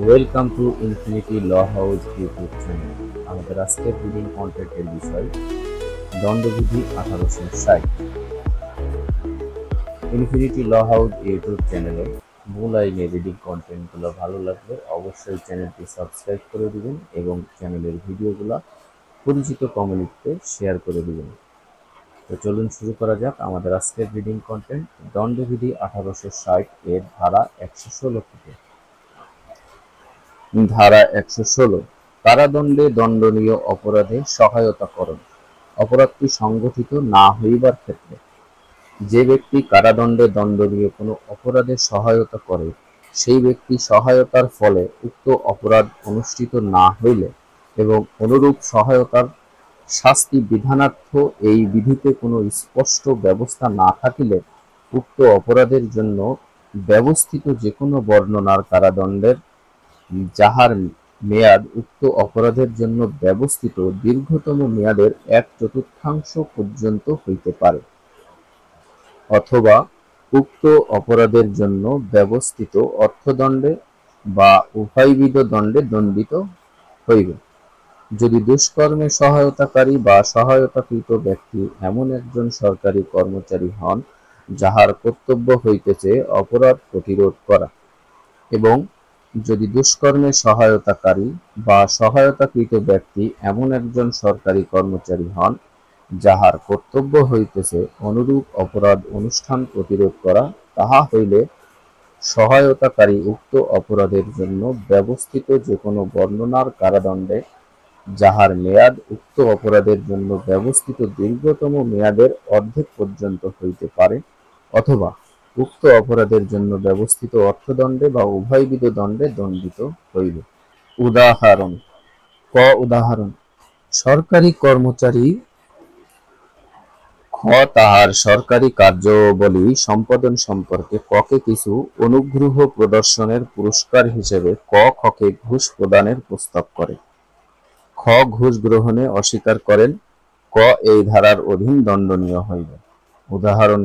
Welcome to infinity law house YouTube channel. আমাদের আজকের reading কন্টেন্টের বিষয় দণ্ডবিধি 1860। ইনফিনিটি ল হাউস ইউটিউব চ্যানেলে মূল আইনে রিডিং কন্টেন্টগুলো ভালো লাগলে অবশ্যই চ্যানেলটি সাবস্ক্রাইব করে দিবেন এবং চ্যানেলের ভিডিওগুলো পরিচিত কমিউনিটিতে শেয়ার করে দিবেন। তো চলুন শুরু করা যাক আমাদের আজকের রিডিং কন্টেন্ট। দণ্ডবিধি 1860 এর ধারা 116 থেকে। ধারা 116, কারাদণ্ডে দণ্ডনীয় অপরাধে সহায়তাকরণ। অপরাধটি সংঘটিত না হইবার ক্ষেত্রে যে ব্যক্তি কারাদণ্ডে দণ্ডনীয় কোনো অপরাধে সহায়তা করে, সেই ব্যক্তি সহায়তার ফলে উক্ত অপরাধ অনুষ্ঠিত না হইলে এবং অনুরূপ সহায়তার শাস্তি বিধানার্থ এই বিধিতে কোনো স্পষ্ট ব্যবস্থা না থাকিলে উক্ত অপরাধের জন্য ব্যবস্থিত যে কোনো বর্ণনার কারাদণ্ডের যাহার মেয়াদ উক্ত অপরাধের জন্য ব্যবস্থিত দীর্ঘতম মেয়াদের 1/4 পর্যন্ত হইতে পারে, অথবা উক্ত অপরাধের জন্য ব্যবস্থিত অর্থদণ্ডে বা উভয়বিধ দণ্ডে দণ্ডিত হইবে। যদি দুষ্কর্মে সহায়তাকারী বা সহায়তাকৃত ব্যক্তি এমন একজন সরকারি কর্মচারী হন যাহার কর্তব্য হইতেছে অপরাধ প্রতিরোধ করা, এবং যদি দুষ্কর্মে সহায়তাকারী বা সহায়তাকৃত ব্যক্তি এমন একজন সরকারি কর্মচারী হন যাহার কর্তব্য হইতেছে অনুরূপ অপরাধ অনুষ্ঠান প্রতিরোধ করা, তাহা হইলে সহায়তাকারী উক্ত অপরাধের জন্য ব্যবস্থিত যে কোনো বর্ণনার কারাদণ্ডে যাহার মেয়াদ উক্ত অপরাধের জন্য ব্যবস্থিত দীর্ঘতম মেয়াদের অর্ধেক পর্যন্ত হইতে পারে, অথবা উক্ত অপরাধের জন্য ব্যবস্থিত অর্থদণ্ডে বা উভয়বিধ দণ্ডে দণ্ডিত হইবে। উদাহরণ: উদাহরণ: সরকারি কর্মচারী তাহার সরকারি কার্যাবলী সম্পাদন সম্পর্কে কে কিছু অনুগ্রহ প্রদর্শনের পুরস্কার হিসেবে খকে ঘুষ প্রদানের প্রস্তাব করে। ঘুষ গ্রহণে অস্বীকার করেন, এই ধারার অধীন দণ্ডনীয় হইবে। উদাহরণ: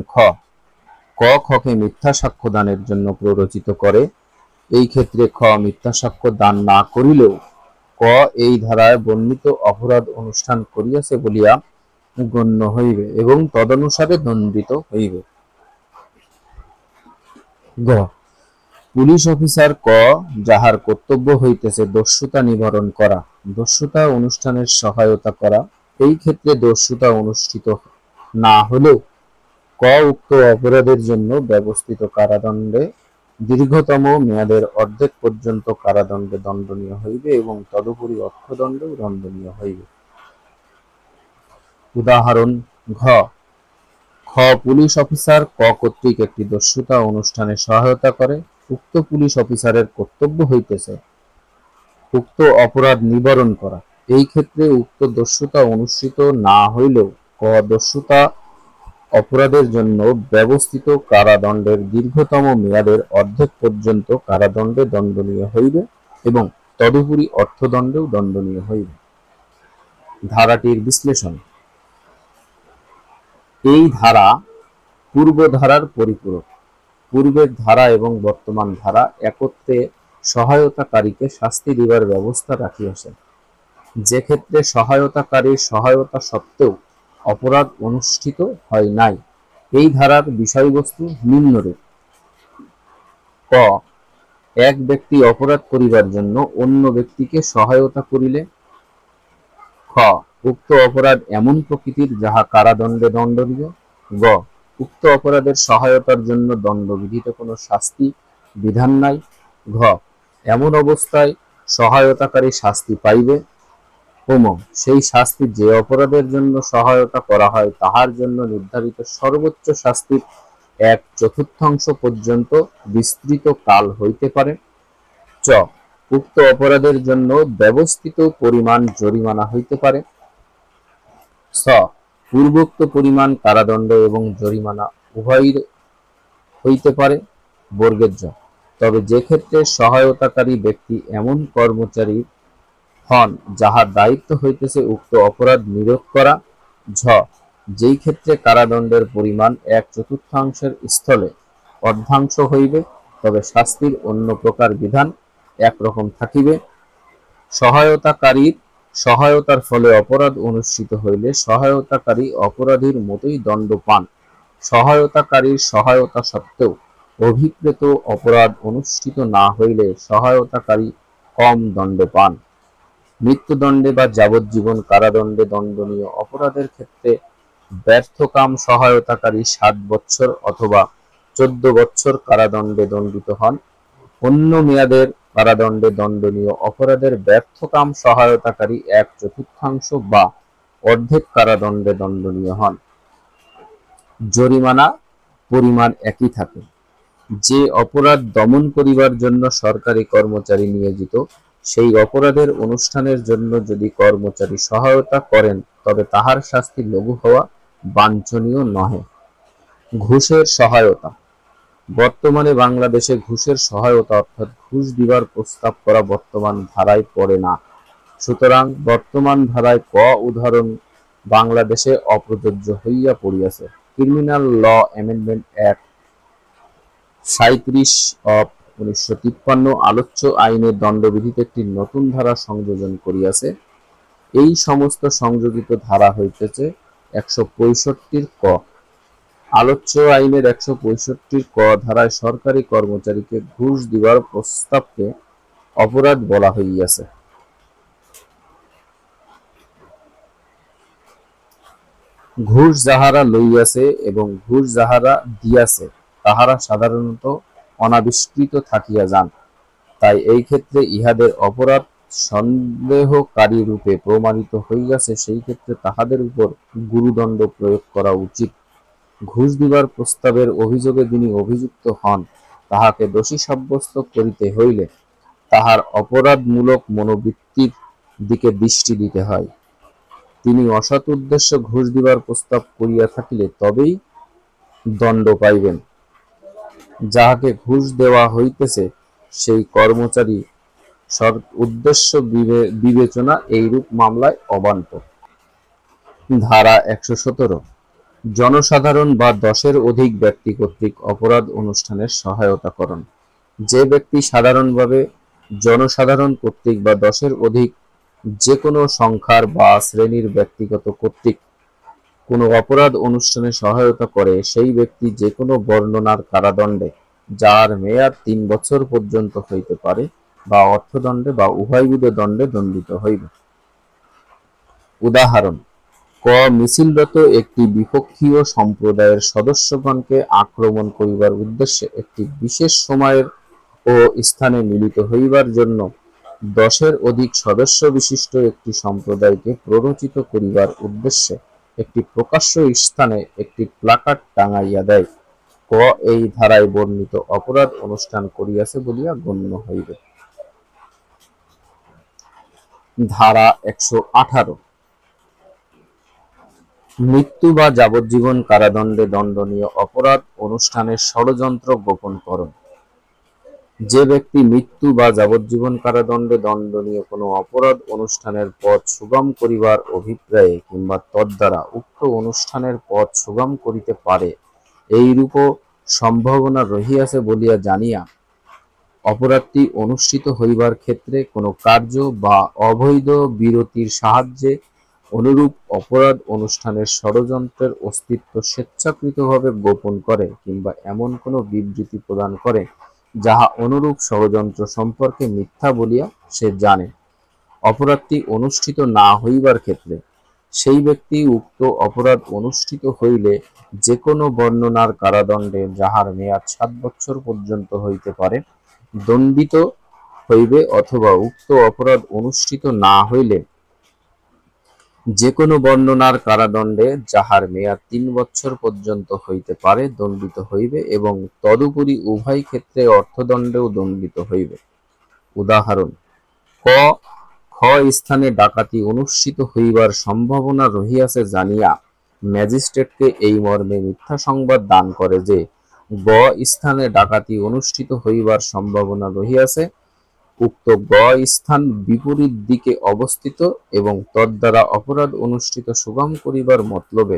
খকে মিথ্যা সাক্ষ্য দানের জন্য প্ররোচিত করে। এই ক্ষেত্রে মিথ্যা সাক্ষ্য দান না করিলেও এই ধারায় বর্ণিত অপরাধ অনুষ্ঠান করিয়াছে বলিয়া গণ্য হইবে এবং তদনুসারে দণ্ডিত হইবে। পুলিশ অফিসার যাহার কর্তব্য হইতেছে দস্যুতা নিবারণ করা, দস্যুতা অনুষ্ঠানের সহায়তা করা, এই ক্ষেত্রে দস্যুতা অনুষ্ঠিত না হলেও উক্ত অপরাধের জন্য ব্যবস্থিত কারাদণ্ডে দীর্ঘতম মেয়াদের অর্ধেক পর্যন্ত কারাদণ্ডে দণ্ডনীয় হইবে এবং তদুপরি অর্থদণ্ডেও দণ্ডনীয় হইবে। উদাহরণ: পুলিশ অফিসার কর্তৃক একটি দস্যুতা অনুষ্ঠানে সহায়তা করে। উক্ত পুলিশ অফিসারের কর্তব্য হইতেছে উক্ত অপরাধ নিবারণ করা। এই ক্ষেত্রে উক্ত দস্যুতা অনুষ্ঠিত না হইলেও দস্যুতা অপরাধের জন্য ব্যবস্থিত কারাদণ্ডের দীর্ঘতম মেয়াদের অর্ধেক পর্যন্ত কারাদণ্ডে দণ্ডনীয় হইবে এবং তদুপরি অর্থদণ্ডেও দণ্ডনীয় হইবে। ধারাটির বিশ্লেষণ: এই ধারা পূর্ব ধারার পরিপূরক। পূর্বের ধারা এবং বর্তমান ধারা একত্রে সহায়তাকারীকে শাস্তি দিবার ব্যবস্থা রাখিয়াছেন। যে ক্ষেত্রে সহায়তাকারীর সহায়তা সত্ত্বেও অপরাধ অনুষ্ঠিত হয় নাই, এই ধারার বিষয়বস্তু নিম্নরূপ: এক ব্যক্তি অপরাধ করিবার জন্য অন্য ব্যক্তিকে সহায়তা করিলে উক্ত অপরাধ এমন প্রকৃতির যাহা কারাদণ্ডে দণ্ডনীয়। উক্ত অপরাধের সহায়তার জন্য দণ্ডবিধিতে কোনো শাস্তি বিধান নাই। এমন অবস্থায় সহায়তাকারী শাস্তি পাইবে, সেই শাস্তি যে অপরাধের জন্য সহায়তা করা হয় তাহার জন্য নির্ধারিত সর্বোচ্চ শাস্তির 1/4 পর্যন্ত বিস্তৃত কাল হইতে পারে। উক্ত অপরাধের জন্য ব্যবস্থিত পরিমাণ জরিমানা হইতে পারে। পূর্বোক্ত পরিমাণ কারাদণ্ড এবং জরিমানা উভয়ই হইতে পারে। তবে যে ক্ষেত্রে সহায়তাকারী ব্যক্তি এমন কর্মচারী হন যাহার দায়িত্ব হইতেছে উক্ত অপরাধ নিরোধ করা। যেই ক্ষেত্রে কারাদণ্ডের পরিমাণ 1/4 স্থলে অর্ধাংশ হইবে, তবে শাস্তির অন্য প্রকার বিধান একরকম থাকিবে। সহায়তাকারীর সহায়তার ফলে অপরাধ অনুষ্ঠিত হইলে সহায়তাকারী অপরাধীর মতোই দণ্ড পান। সহায়তাকারীর সহায়তা সত্ত্বেও অভিপ্রেত অপরাধ অনুষ্ঠিত না হইলে সহায়তাকারী কম দণ্ড পান। মৃত্যুদণ্ডে বা যাবজ্জীবন কারাদণ্ডে দণ্ডনীয় অপরাধের ক্ষেত্রে ব্যর্থকাম সহায়তাকারী 7 বৎসর অথবা 14 বৎসর কারাদণ্ডে দণ্ডিত হন। অন্য মেয়াদের কারাদণ্ডে দণ্ডনীয় অপরাধের ব্যর্থকাম সহায়তাকারী 1/4 বা অর্ধেক কারাদণ্ডে দণ্ডনীয় হন। জরিমানা পরিমাণ একই থাকে। যে অপরাধ দমন করিবার জন্য সরকারি কর্মচারী নিয়োজিত, সেই অপরাধের অনুষ্ঠানের জন্য যদি কর্মচারী সহায়তা করেন তবে তাহার শাস্তি লঘু হওয়া বাঞ্ছনীয় নহে। ঘুষের সহায়তা। বর্তমানে বাংলাদেশে ঘুষের সহায়তা অর্থাৎ ঘুষ দিবার প্রস্তাব করা বর্তমান ধারায় পড়ে না। সুতরাং বর্তমান ধারায় ক উদাহরণ বাংলাদেশে অপ্রযোজ্য হইয়া পড়িয়াছে। ক্রিমিনাল ল অ্যামেন্ডমেন্ট অ্যাক্ট 37/1953 আলোচ্য আইনের দণ্ডবিধিতে একটি নতুন ধারা সংযোজন করিয়াছে। এই সমস্ত সংযোজিত ধারা হইতেছে 165 ক। আলোচ্য আইনের 165 ক ধারায় সরকারি কর্মচারীকে ঘুষ দিবার প্রস্তাবকে অপরাধ বলা হইয়াছে। ঘুষ যাহারা লইয়াছে এবং ঘুষ যাহারা দিয়াছে তাহারা সাধারণত অনাবিষ্কৃত থাকিয়া যান। তাই এই ক্ষেত্রে ইহাদের অপরাধ সন্দেহকারী রূপে প্রমাণিত হইয়াছে, সেই ক্ষেত্রে তাহাদের উপর গুরুদণ্ড প্রয়োগ করা উচিত। ঘুষ দিবার প্রস্তাবের অভিযোগে যিনি অভিযুক্ত হন তাহাকে দোষী সাব্যস্ত করিতে হইলে তাহার অপরাধমূলক মনোবৃত্তির দিকে দৃষ্টি দিতে হয়। তিনি অসৎ উদ্দেশ্যে ঘুষ দিবার প্রস্তাব করিয়া থাকিলে তবেই দণ্ড পাইবেন। যাহাকে ঘুষ দেওয়া হইতেছে সেই কর্মচারী উদ্দেশ্য বিবেচনা এইরূপ মামলায় অবান্ত। ধারা 117 জনসাধারণ বা 10-এর অধিক ব্যক্তি কর্তৃক অপরাধ অনুষ্ঠানের সহায়তাকরণ। যে ব্যক্তি সাধারণভাবে জনসাধারণ কর্তৃক বা 10-এর অধিক যে কোনো সংখ্যার বা শ্রেণীর ব্যক্তিগত কর্তৃক কোনো অপরাধ অনুষ্ঠানে সহায়তা করে সেই ব্যক্তি যে কোনো বর্ণনার কারাদণ্ডে যার মেয়াদ 3 বছর পর্যন্ত হইতে পারে বা অর্থদণ্ডে বা উভয়বিধ দণ্ডে দণ্ডিত হইবে। উদাহরণ: ক মিছিলরত একটি বিপক্ষীয় সম্প্রদায়ের সদস্যগণকে আক্রমণ করিবার উদ্দেশ্যে একটি বিশেষ সময়ের ও স্থানে মিলিত হইবার জন্য 10-এর অধিক সদস্য বিশিষ্ট একটি সম্প্রদায়কে প্ররোচিত করিবার উদ্দেশ্যে একটি প্রকাশ্য স্থানে একটি প্লাকার্ড টাঙাইয়া দেয়। ক এই ধারায় বর্ণিত অপরাধ অনুষ্ঠান করিয়াছে বলিয়া গণ্য হইবে। ধারা 118 মৃত্যু বা যাবজ্জীবন কারাদণ্ডে দণ্ডনীয় অপরাধ অনুষ্ঠানের ষড়যন্ত্র গোপনকরণ। যে ব্যক্তি মৃত্যু বা যাবজ্জীবন কারাদণ্ডে দণ্ডনীয় কোনো অপরাধ অনুষ্ঠানের পথ সুগম করিবার অভিপ্রায়ে কিংবা তদ্বারা উক্ত অনুষ্ঠানের পথ সুগম করিতে পারে এইরূপ সম্ভাবনা রহিয়াছে বলিয়া জানিয়া অপরাধটি অনুষ্ঠিত হইবার ক্ষেত্রে কোনো কার্য বা অবৈধ বিরতির সাহায্যে অনুরূপ অপরাধ অনুষ্ঠানের ষড়যন্ত্রের অস্তিত্ব স্বেচ্ছাকৃতভাবে গোপন করে কিংবা এমন কোনো বিবৃতি প্রদান করে যাহা অনুরূপ ষড়যন্ত্র সম্পর্কে মিথ্যা বলিয়া সে জানে, অপরাধটি অনুষ্ঠিত না হইবার ক্ষেত্রে সেই ব্যক্তি উক্ত অপরাধ অনুষ্ঠিত হইলে যে কোনো বর্ণনার কারাদণ্ডে যাহার মেয়াদ 7 বৎসর পর্যন্ত হইতে পারে দণ্ডিত হইবে, অথবা উক্ত অপরাধ অনুষ্ঠিত না হইলে যে কোনো বর্ণনার কারাদণ্ডে যাহার মেয়াদ 3 বৎসর পর্যন্ত হইতে পারে দণ্ডিত হইবে এবং তদুপরি উভয় ক্ষেত্রে অর্থদণ্ডেও দণ্ডিত হইবে। উদাহরণ: ক খ স্থানে ডাকাতি অনুষ্ঠিত হইবার সম্ভাবনা রহিয়াছে জানিয়া ম্যাজিস্ট্রেটকে এই মর্মে মিথ্যা সংবাদ দান করে যে গ স্থানে ডাকাতি অনুষ্ঠিত হইবার সম্ভাবনা রহিয়াছে, উক্ত গ স্থান বিপরীত দিকে অবস্থিত এবং তদ্বারা অপরাধ অনুষ্ঠিত সুগম করিবার মতলবে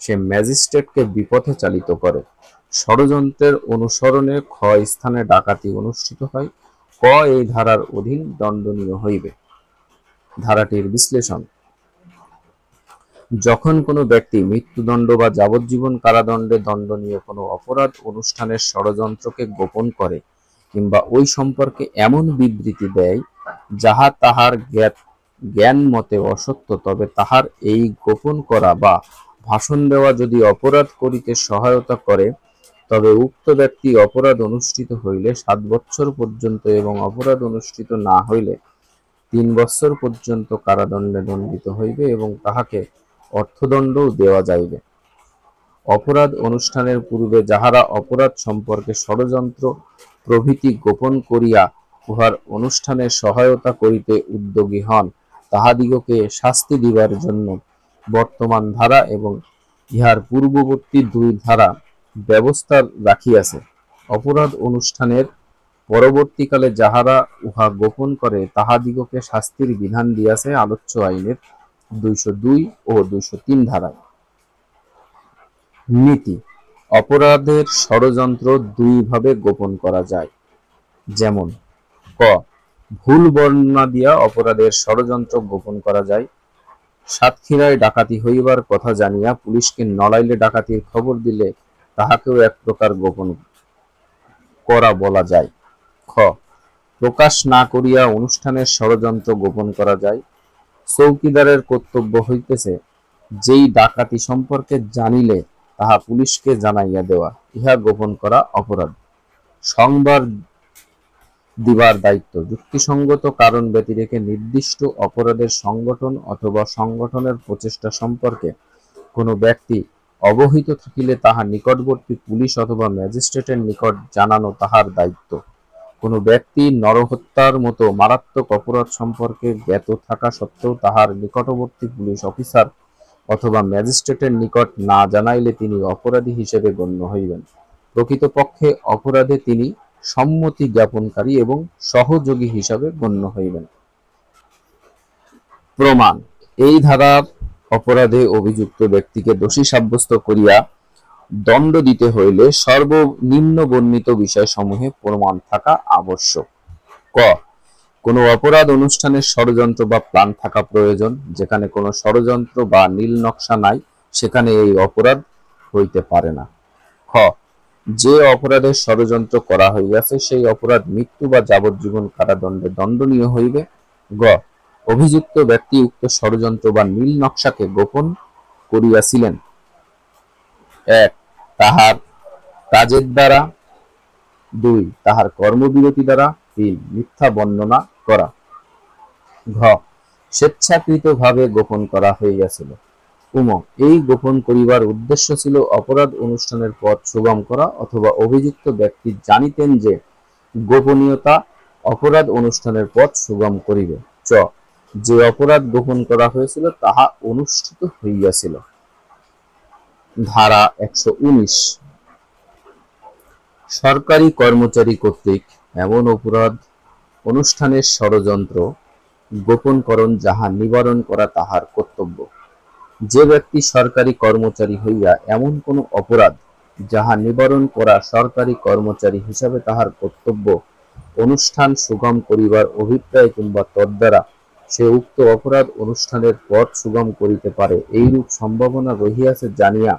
সে ম্যাজিস্ট্রেটকে বিপথে চালিত করে। ষড়যন্ত্রের অনুসরণে খ স্থানে ডাকাতি অনুষ্ঠিত হয় ক এই ধারার অধীন দণ্ডনীয় হইবে। ধারাটির বিশ্লেষণ: যখন কোনো ব্যক্তি মৃত্যুদণ্ড বা যাবজ্জীবন কারাদণ্ডে দণ্ডনীয় কোনো অপরাধ অনুষ্ঠানের ষড়যন্ত্রকে গোপন করে কিংবা ওই সম্পর্কে এমন বিবৃতি দেয় যাহা তাহার জ্ঞান মতে অসত্য, তবে তাহার এই গোপন করা বা ভাষণ দেওয়া যদি অপরাধ করিতে সহায়তা করে, তবে উক্ত ব্যক্তি অপরাধ অনুষ্ঠিত হইলে 7 বৎসর পর্যন্ত এবং অপরাধ অনুষ্ঠিত না হইলে 3 বৎসর পর্যন্ত কারাদণ্ডে দণ্ডিত হইবে এবং তাহাকে অর্থদণ্ডও দেওয়া যাইবে। অপরাধ অনুষ্ঠানের পূর্বে যাহারা অপরাধ সম্পর্কে ষড়যন্ত্র প্রভৃতি গোপন করিয়া উহার অনুষ্ঠানে সহায়তা করিতে উদ্যোগী হন, তাহাদিগকে শাস্তি দিবার জন্য বর্তমান ধারা এবং ইহার পূর্ববর্তী 2 ধারা ব্যবস্থা রাখিয়াছে। অপরাধ অনুষ্ঠানের পরবর্তীকালে যাহারা উহা গোপন করে তাহাদিগকে শাস্তির বিধান দিয়াছে আলোচ্য আইনের 202 ও 203 ধারায়। নীতি: অপরাধের ষড়যন্ত্র 2 ভাবে গোপন করা যায়। যেমন: ক ভুল বর্ণনা দিয়া অপরাধের ষড়যন্ত্র গোপন করা যায়। সাতক্ষীরায় ডাকাতি হইবার কথা জানিয়া পুলিশকে নড়াইলে ডাকাতির খবর দিলে তাহাকেও এক প্রকার গোপন করা বলা যায়। খ প্রকাশ না করিয়া অনুষ্ঠানের ষড়যন্ত্র গোপন করা যায়। চৌকিদারের কর্তব্য হইতেছে যেই ডাকাতি সম্পর্কে জানিলে তাহা পুলিশকে জানাইয়া দেওয়া, ইহা গোপন করা অপরাধ। সংবাদ দিবার দায়িত্ব: যুক্তিসঙ্গত কারণ ব্যতিরেকে নির্দিষ্ট অপরাধের সংগঠন অথবা সংগঠনের প্রচেষ্টা সম্পর্কে কোনো ব্যক্তি অবহিত থাকিলে তাহা নিকটবর্তী পুলিশ অথবা ম্যাজিস্ট্রেটের নিকট জানানো তাহার দায়িত্ব। কোনো ব্যক্তি নরহত্যার মতো মারাত্মক অপরাধ সম্পর্কে জ্ঞাত থাকা সত্ত্বেও তাহার নিকটবর্তী পুলিশ অফিসার অথবা ম্যাজিস্ট্রেটের নিকট না জানাইলে তিনি অপরাধী হিসেবে গণ্য হইবেন। প্রকৃতপক্ষে অপরাধে তিনি সম্মতি জ্ঞাপনকারী এবং সহযোগী হিসাবে গণ্য হইবেন। প্রমাণ: এই ধারার অপরাধে অভিযুক্ত ব্যক্তিকে দোষী সাব্যস্ত করিয়া দণ্ড দিতে হইলে সর্বনিম্ন বর্ণিত বিষয়সমূহে প্রমাণ থাকা আবশ্যক। ক কোনো অপরাধ অনুষ্ঠানের ষড়যন্ত্র বা প্ল্যান থাকা প্রয়োজন। যেখানে কোনো ষড়যন্ত্র বা নীল নকশা নাই সেখানে এই অপরাধ হইতে পারে না। খ যে অপরাধের ষড়যন্ত্র করা হইয়াছে সেই অপরাধ মৃত্যু বা যাবজ্জীবন কারাদণ্ডে দণ্ডনীয় হইবে। গ অভিযুক্ত ব্যক্তি উক্ত ষড়যন্ত্র বা নীল নকশাকে গোপন করিয়াছিলেন 1 তাহার কাজের দ্বারা, 2 তাহার কর্মবিরতি দ্বারা, 3 মিথ্যা বর্ণনা করা। ঘ স্বেচ্ছাকৃতভাবে গোপন করা হইয়াছিল। উম এই গোপন করিবার উদ্দেশ্য ছিল অপরাধ অনুষ্ঠানের পথ সুগম করা, অথবা অভিযুক্ত ব্যক্তি জানিতেন যে গোপনীয়তা অপরাধ অনুষ্ঠানের পথ সুগম করিবে। চ যে অপরাধ গোপন করা হয়েছিল তাহা অনুষ্ঠিত হইয়াছিল। ধারা 119 সরকারি কর্মচারী কর্তৃক এমন অপরাধ অনুষ্ঠানের ষড়যন্ত্র গোপনকরণ যাহা নিবারণ করা তাহার কর্তব্য। যে ব্যক্তি সরকারি কর্মচারী হইয়া এমন কোন অপরাধ যাহা নিবারণ করা সরকারি কর্মচারী হিসাবে তাহার কর্তব্য অনুষ্ঠান সুগম করিবার অভিপ্রায় কিংবা তদ্বারা সে উক্ত অপরাধ অনুষ্ঠানের পথ সুগম করিতে পারে এইরূপ সম্ভাবনা রহিয়াছে জানিয়া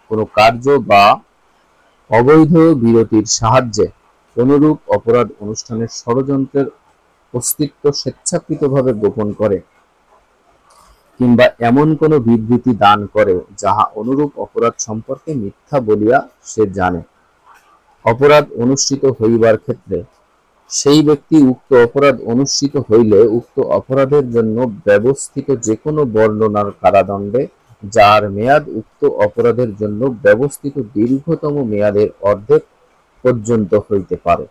কোন কার্য বা অবৈধ বিরতির সাহায্যে অনুরূপ অপরাধ অনুষ্ঠানের ষড়যন্ত্রের অস্তিত্ব স্বেচ্ছাকৃতভাবে গোপন করে কিংবা এমন কোন বিবৃতি দান করে যাহা অনুরূপ অপরাধ সম্পর্কে মিথ্যা বলিয়া সে জানে। অপরাধ অনুষ্ঠিত হইবার ক্ষেত্রে সেই ব্যক্তি উক্ত অপরাধ অনুষ্ঠিত হইলে উক্ত অপরাধের জন্য ব্যবস্থিত যে কোনো বর্ণনার কারাদণ্ডে যার মেয়াদ উক্ত অপরাধের জন্য ব্যবস্থিত দীর্ঘতম মেয়াদের অর্ধেক পর্যন্ত হইতে পারে,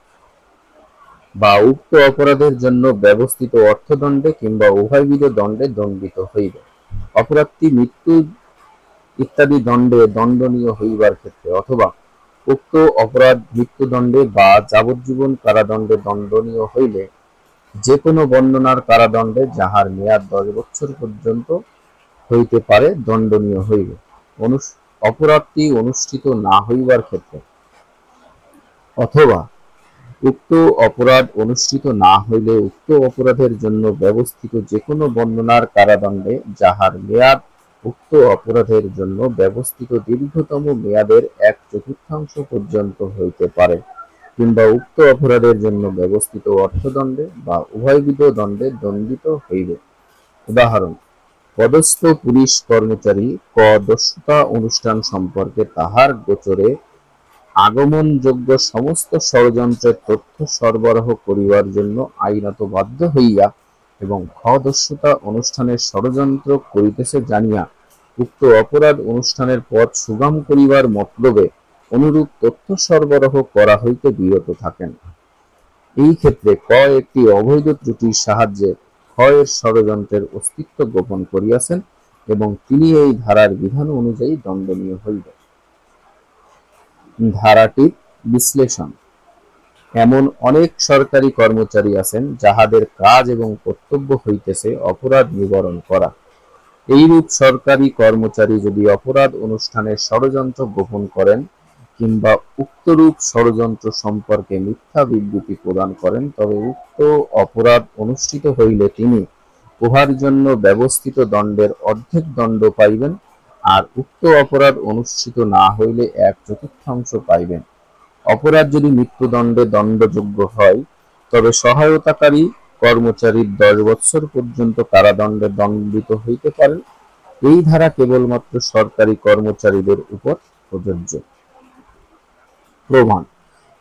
বা উক্ত অপরাধের জন্য ব্যবস্থিত অর্থদণ্ডে কিংবা উভয়বিধ দণ্ডে দণ্ডিত হইবে। অপরাধটি মৃত্যু ইত্যাদি দণ্ডে দণ্ডনীয় হইবার ক্ষেত্রে অথবা উক্ত অপরাধ মৃত্যুদণ্ডে বা যাবজ্জীবন কারাদণ্ডে দণ্ডনীয় হইলে যে কোনো বর্ণনার কারাদণ্ডে যাহার মেয়াদ 10 বছর পর্যন্ত হইতে পারে দণ্ডনীয় হইবে। অপরাধটি অনুষ্ঠিত না হইবার ক্ষেত্রে অথবা উক্ত অপরাধ অনুষ্ঠিত না হইলে উক্ত অপরাধের জন্য ব্যবস্থিত যে কোনো বর্ণনার কারাদণ্ডে যাহার মেয়াদ উক্ত অপরাধের জন্য ব্যবস্থিত দীর্ঘতম মেয়াদের 1/4 পর্যন্ত হইতে পারে, কিংবা উক্ত অপরাধের জন্য ব্যবস্থিত অর্থদণ্ডে বা উভয়বিধ দণ্ডে দণ্ডিত হইবে। উদাহরণ: পদস্থ পুলিশ কর্মচারী ক দস্যুতা অনুষ্ঠান সম্পর্কে তাহার গোচরে আগমনযোগ্য সমস্ত ষড়যন্ত্রের তথ্য সরবরাহ করিবার জন্য আইনত বাধ্য হইয়া এবং খ দস্যুতা অনুষ্ঠানের ষড়যন্ত্র করিতেছে জানিয়া উক্ত অপরাধ অনুষ্ঠানের পথ সুগম করিবার মতলবে অনুরূপ তথ্য সরবরাহ করা হইতে বিরত থাকেন। এই ক্ষেত্রে ক একটি অবৈধ ত্রুটির সাহায্যে খ এর ষড়যন্ত্রের অস্তিত্ব গোপন করিয়াছেন এবং তিনি এই ধারার বিধান অনুযায়ী দণ্ডনীয় হইবেন। ধারাটির বিশ্লেষণ: এমন অনেক সরকারি কর্মচারী আছেন যাহাদের কাজ এবং কর্তব্য হইতেছে অপরাধ নিবারণ করা। এইরূপ সরকারি কর্মচারী যদি অপরাধ অনুষ্ঠানের ষড়যন্ত্র গোপন করেন কিংবা উক্তরূপ ষড়যন্ত্র সম্পর্কে মিথ্যা বিবৃতি প্রদান করেন, তবে উক্ত অপরাধ অনুষ্ঠিত হইলে তিনি উহার জন্য ব্যবস্থিত দণ্ডের অর্ধেক দণ্ড পাইবেন, আর উক্ত অপরাধ অনুষ্ঠিত না হইলে 1/4 পাইবেন। অপরাধ যদি মৃত্যুদণ্ডে দণ্ডযোগ্য হয়, তবে সহায়তাকারী কর্মচারী 10 বৎসর পর্যন্ত কারাদণ্ডে দণ্ডিত হইতে পারেন। এই ধারা কেবলমাত্র সরকারি কর্মচারীদের উপর প্রযোজ্য। প্রমাণ: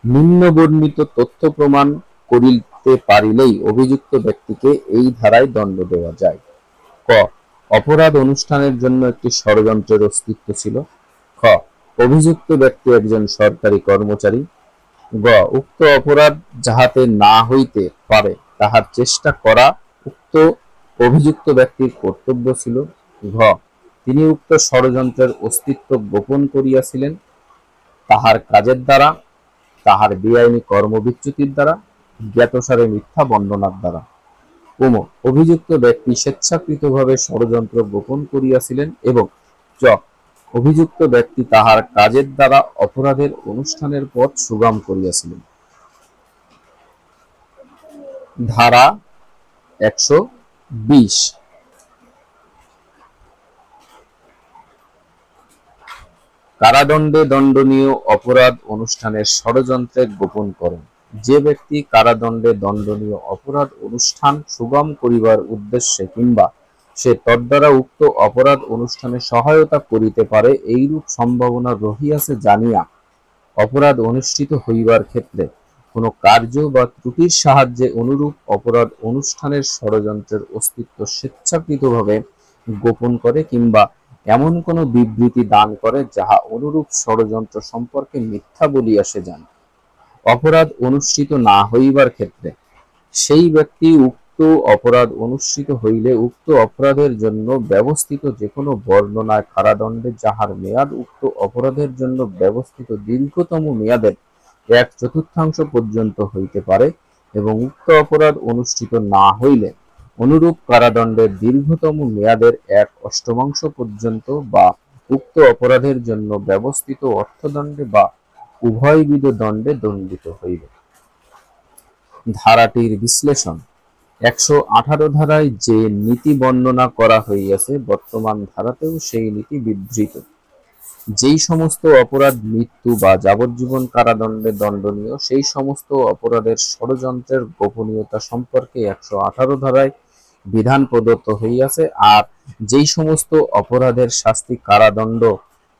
নিম্নবর্ণিত তথ্য প্রমাণ করিতে পারিলেই অভিযুক্ত ব্যক্তিকে এই ধারায় দণ্ড দেওয়া যায়। ক অপরাধ অনুষ্ঠানের জন্য একটি ষড়যন্ত্রের অস্তিত্ব ছিল। খ অভিযুক্ত ব্যক্তি একজন সরকারি কর্মচারী। গ উক্ত অপরাধ যাহাতে না হইতে পারে তাহার চেষ্টা করা উক্ত অভিযুক্ত ব্যক্তির কর্তব্য ছিল। ঘ তিনি উক্ত ষড়যন্ত্রের অস্তিত্ব গোপন করিয়াছিলেন তাহার কাজের দ্বারা, তাহার বেআইনি কর্মবিচ্যুতির দ্বারা, জ্ঞাতসারে মিথ্যা বর্ণনার দ্বারা। অভিযুক্ত ব্যক্তি স্বেচ্ছাকৃতভাবে ষড়যন্ত্র গোপন করিয়াছিলেন এবং চ অভিযুক্ত ব্যক্তি তাহার কাজের দ্বারা অপরাধের অনুষ্ঠানের পথ সুগম করিয়াছিলেন। ধারা 120 কারাদণ্ডে দণ্ডনীয় অপরাধ অনুষ্ঠানের ষড়যন্ত্রের গোপনকরণ। যে ব্যক্তি কারাদণ্ডে দণ্ডনীয় অপরাধ অনুষ্ঠান সুগম করিবার উদ্দেশ্যে কিংবা সে তদ্বারা উক্ত অপরাধ অনুষ্ঠানে সহায়তা করিতে পারে এইরূপ সম্ভাবনা রহিয়াছে জানিয়া অপরাধ অনুষ্ঠিত হইবার ক্ষেত্রে কোন কার্য বা ত্রুটির সাহায্যে অনুরূপ অপরাধ অনুষ্ঠানের ষড়যন্ত্রের অস্তিত্ব স্বেচ্ছাকৃতভাবে গোপন করে কিংবা এমন কোন বিবৃতি দান করে যাহা অনুরূপ ষড়যন্ত্র সম্পর্কে মিথ্যা বলিয়া সে জানে। অপরাধ অনুষ্ঠিত না হইবার ক্ষেত্রে সেই ব্যক্তি উক্ত অপরাধ অনুষ্ঠিত হইলে উক্ত অপরাধের জন্য ব্যবস্থিত যে কোনো বর্ণনায় কারাদণ্ডে যাহার মেয়াদ উক্ত অপরাধের জন্য ব্যবস্থিত দীর্ঘতম মেয়াদের 1/4 পর্যন্ত হইতে পারে এবং উক্ত অপরাধ অনুষ্ঠিত না হইলে অনুরূপ কারাদণ্ডের দীর্ঘতম মেয়াদের 1/8 পর্যন্ত বা উক্ত অপরাধের জন্য ব্যবস্থিত অর্থদণ্ডে বা উভয়বিধ দণ্ডে দণ্ডিত হইবে। ধারাটির বিশ্লেষণ: 118 ধারায় যে নীতি বর্ণনা করা হইয়াছে বর্তমান ধারাতেও সেই নীতি বিধৃত। যেই সমস্ত অপরাধ মৃত্যু বা যাবজ্জীবন কারাদণ্ডে দণ্ডনীয় সেই সমস্ত অপরাধের ষড়যন্ত্রের গোপনীয়তা সম্পর্কে 118 ধারায় বিধান প্রদত্ত হইয়াছে, আর যেই সমস্ত অপরাধের শাস্তি কারাদণ্ড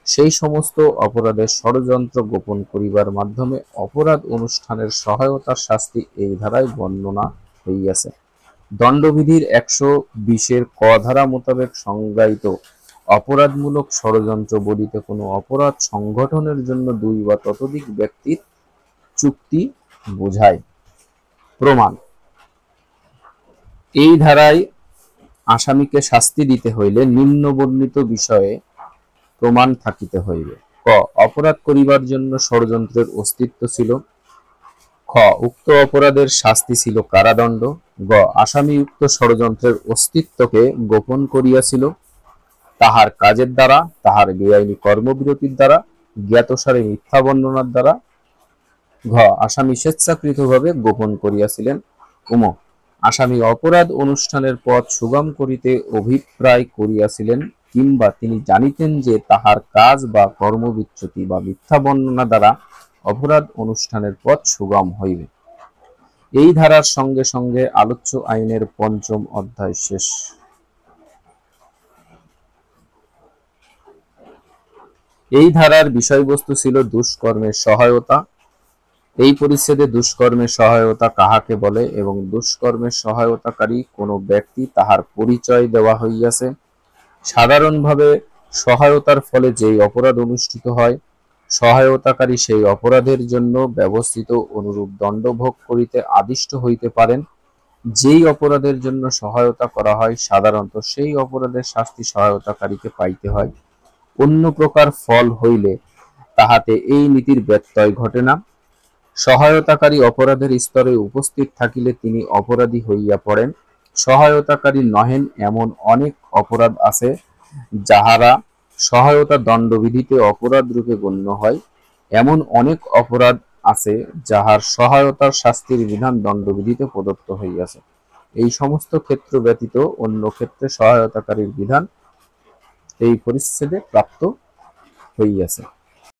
সেই সমস্ত অপরাধের ষড়যন্ত্র গোপন করিবার মাধ্যমে অপরাধ অনুষ্ঠানের সহায়তার শাস্তি এই ধারায় বর্ণনা হইয়াছে। দণ্ডবিধির 120 ক ধারা মোতাবেক সংজ্ঞায়িত অপরাধমূলক ষড়যন্ত্র বলিতে কোনো অপরাধ সংগঠনের জন্য 2 বা ততোধিক ব্যক্তির চুক্তি বোঝায়। প্রমাণ: এই ধারায় আসামিকে শাস্তি দিতে হইলে নিম্নবর্ণিত বিষয়ে প্রমাণ থাকিতে হইবে। ক অপরাধ করিবার জন্য ষড়যন্ত্রের অস্তিত্ব ছিল। খ উক্ত অপরাধের শাস্তি ছিল কারাদণ্ড। গ আসামি উক্ত ষড়যন্ত্রের অস্তিত্বকে গোপন করিয়াছিল তাহার কাজের দ্বারা, তাহার বেআইনি কর্মবিরতির দ্বারা, জ্ঞাতসারে মিথ্যা বর্ণনার দ্বারা। ঘ আসামি স্বেচ্ছাকৃতভাবে গোপন করিয়াছিলেন। উম আসামি অপরাধ অনুষ্ঠানের পথ সুগম করিতে অভিপ্রায় করিয়াছিলেন, কিংবা তিনি জানিতেন যে তাহার কাজ বা কর্মবিচ্যুতি বা মিথ্যা বর্ণনা দ্বারা অপরাধ অনুষ্ঠানের পথ সুগম হইবে। এই ধারার সঙ্গে সঙ্গে আলোচ্য আইনের পঞ্চম অধ্যায় শেষ। এই ধারার বিষয়বস্তু ছিল দুষ্কর্মের সহায়তা। এই পরিচ্ছেদে দুষ্কর্মের সহায়তা কাহাকে বলে এবং দুষ্কর্মের সহায়তাকারী কোন ব্যক্তি তাহার পরিচয় দেওয়া হইয়াছে। সাধারণভাবে সহায়তার ফলে যেই অপরাধ অনুষ্ঠিত হয়, সহায়তাকারী সেই অপরাধের জন্য ব্যবস্থিত অনুরূপ দণ্ড ভোগ করিতে আদিষ্ট হইতে পারেন। যেই অপরাধের জন্য সহায়তা করা হয়, সাধারণত সেই অপরাধের শাস্তি সহায়তাকারীকে পাইতে হয়। অন্য প্রকার ফল হইলে তাহাতে এই নীতির ব্যত্যয় ঘটে না। সহায়তাকারী অপরাধের স্তরে উপস্থিত থাকিলে তিনি অপরাধী হইয়া পড়েন। সহায়তাকারী নহেন এমন অনেক অপরাধ আছে যাহারা সহায়তা দণ্ডবিধিতে অপরাধ রূপে গণ্য হয়। এমন অনেক অপরাধ আছে যাহার সহায়তার শাস্তির বিধান দণ্ডবিধিতে প্রদত্ত হইয়াছে। এই সমস্ত ক্ষেত্র ব্যতীত অন্য ক্ষেত্রে সহায়তাকারীর বিধান এই পরিচ্ছেদে প্রাপ্ত হইয়াছে।